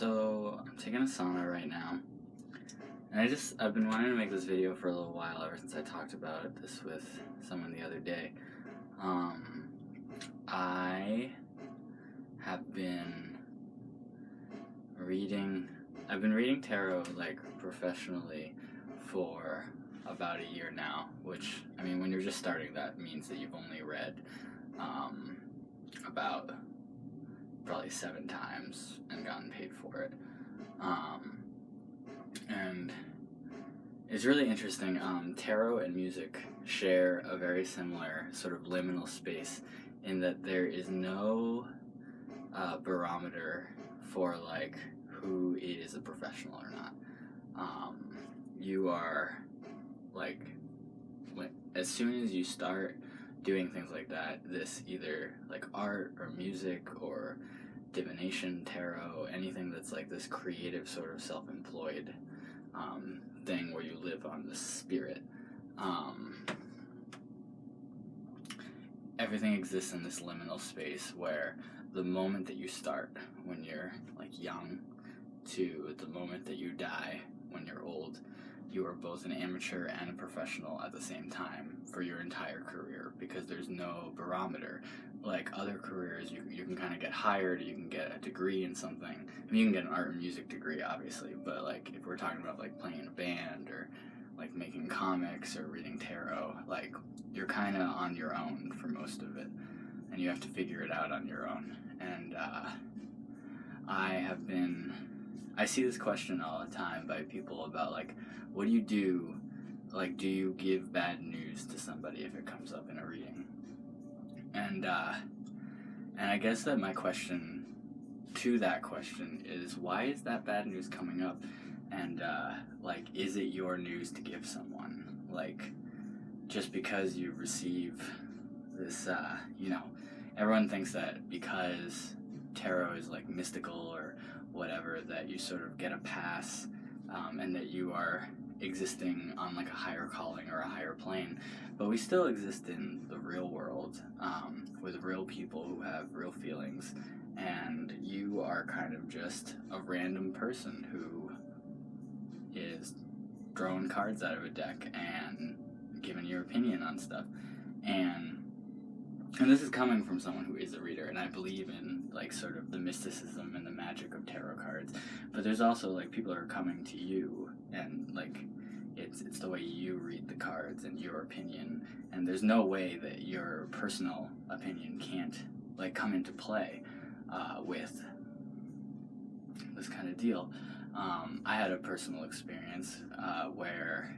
So I'm taking a sauna right now, and I've been wanting to make this video for a little while ever since I talked about this with someone the other day. Um, I have been reading, I've been reading tarot like professionally for about a year now, which, I mean, when you're just starting, that means that you've only read about probably 7 times and gotten paid for it. And it's really interesting. Tarot and music share a very similar sort of liminal space in that there is no barometer for like who is a professional or not. You are like, as soon as you start doing things like that, this either like art or music or divination, tarot, anything that's like this creative sort of self-employed thing where you live on the spirit. Everything exists in this liminal space where the moment that you start when you're like young to the moment that you die when you're old, you are both an amateur and a professional at the same time for your entire career, because there's no barometer. Like other careers, you can kind of get hired, you can get a degree in something. I mean, you can get an art and music degree, obviously, but like if we're talking about like playing in a band or like making comics or reading tarot, like you're kind of on your own for most of it, and you have to figure it out on your own. And I see this question all the time by people about like, what do you do? Like, do you give bad news to somebody if it comes up in a reading? And I guess that my question to that question is, why is that bad news coming up? And like, is it your news to give someone? Like, just because you receive this, everyone thinks that because tarot is like mystical or whatever, that you sort of get a pass, and that you are existing on like a higher calling or a higher plane. But we still exist in the real world, with real people who have real feelings, and you are kind of just a random person who is throwing cards out of a deck and giving your opinion on stuff. And this is coming from someone who is a reader, and I believe in like sort of the mysticism and the magic of tarot cards. But there's also like people are coming to you, and like it's the way you read the cards and your opinion, and there's no way that your personal opinion can't like come into play with this kind of deal. I had a personal experience where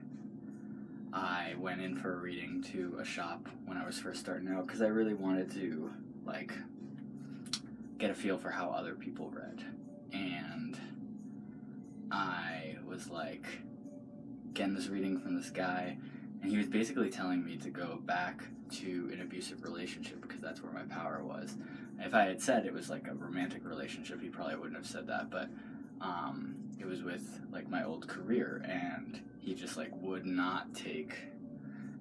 I went in for a reading to a shop when I was first starting out, because I really wanted to like get a feel for how other people read. And I was like getting this reading from this guy, and he was basically telling me to go back to an abusive relationship because that's where my power was. If I had said it was like a romantic relationship, he probably wouldn't have said that, but it was with like my old career, and he just like would not take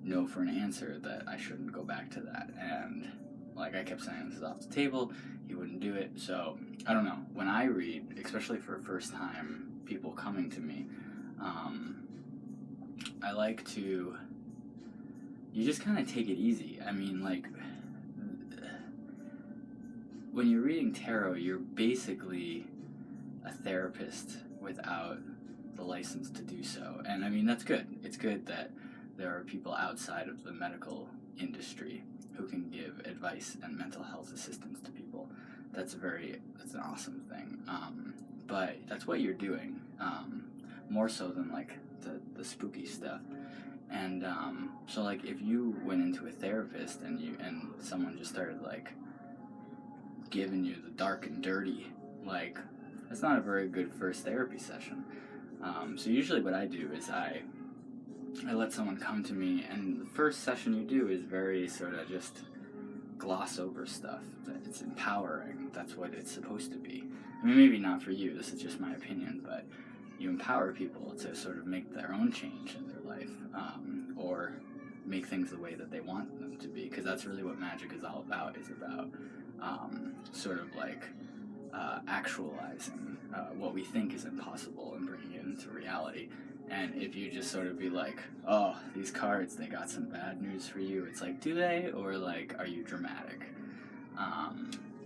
no for an answer, that I shouldn't go back to that. And like I kept saying, this is off the table, he wouldn't do it. So I don't know, when I read, especially for first time people coming to me, I like to, you just kind of take it easy. I mean, like when you're reading tarot, you're basically a therapist without the license to do so. And I mean, that's good. It's good that there are people outside of the medical industry who can give advice and mental health assistance to people. That's an awesome thing. But that's what you're doing, more so than like the spooky stuff. And so like if you went into a therapist and someone just started like giving you the dark and dirty, like that's not a very good first therapy session. So usually what I do is I let someone come to me, and the first session you do is very sort of just gloss over stuff. It's empowering. That's what it's supposed to be. I mean, maybe not for you, this is just my opinion, but you empower people to sort of make their own change in their life, or make things the way that they want them to be, because that's really what magic is all about, sort of like actualizing what we think is impossible and bringing it into reality. And if you just sort of be like, oh, these cards, they got some bad news for you, it's like, do they? Or like, are you dramatic? I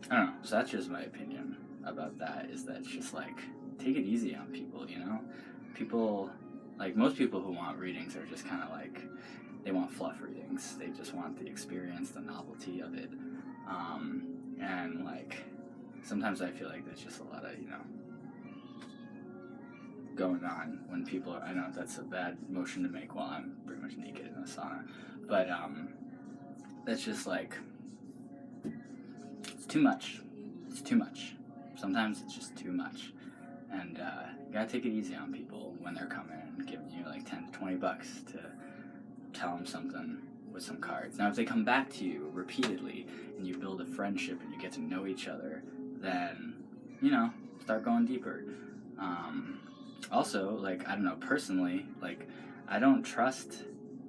don't know. So that's just my opinion about that, is that it's just like, take it easy on people, you know? People, like most people who want readings are just kind of like, they want fluff readings. They just want the experience, the novelty of it. And like, sometimes I feel like there's just a lot of, you know, going on when people are, I know that's a bad motion to make while I'm pretty much naked in a sauna, but that's just like, it's too much. It's too much. Sometimes it's just too much. And you gotta take it easy on people when they're coming and giving you like 10 to 20 bucks to tell them something with some cards. Now, if they come back to you repeatedly and you build a friendship and you get to know each other, then, you know, start going deeper. Also, like, I don't know, personally, like, I don't trust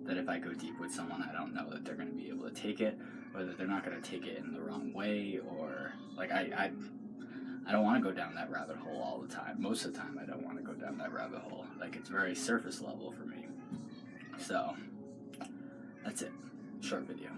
that if I go deep with someone, I don't know that they're going to be able to take it, or that they're not going to take it in the wrong way, or, like, I don't want to go down that rabbit hole all the time. Most of the time, I don't want to go down that rabbit hole. Like, it's very surface level for me. So, that's it. Short video.